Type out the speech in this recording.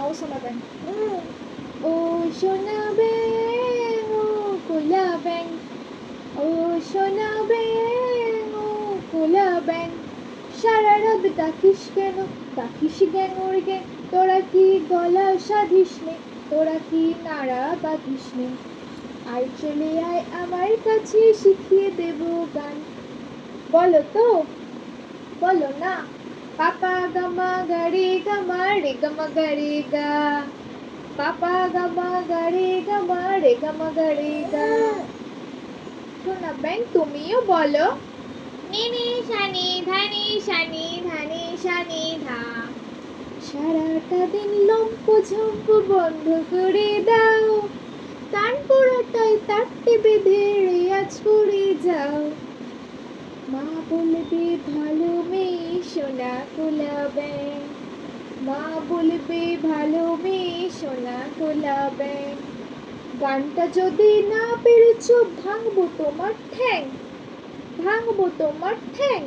ও সোনা ব্যাং। ও সোনা ব্যাং ও কোলা ব্যাং, ও সোনা ব্যাং ও কোলা ব্যাং, সারা রাত ডাকিস কেন, ডাকিস গ্যাঙর গ্যাং, তোরা কি গলা সাধিস নে, তোরা কি নাড়া বাঁধিস নে, আর চলে আয় আমার কাছে শিখিয়ে দেব গান। বলো তো, বলো না। পাপা গামা গারে গামা রে গামা গারে গা, পাপা গামা গারে গামা রে গামা গারে গা। সোনা ব্যাং তুমিও বলো। নিনি শানি ধানি শানি ধানি শানি ধা, সারাটা দিন লম্প ঝম্প বন্ধ করে দাও, কান পোড়াটাই তারটি বেঁধে রেয়াজ করে যাও। মা বলবে ভালো মেয়ে সোনা কোলা ব্যাং, মা বলবে ভালো মেয়ে সোনা কোলা ব্যাং। গানটা যদি না পেরেছো ভাঙবো তোমার ঠ্যাং, ভাঙবো তোমার ঠ্যাং।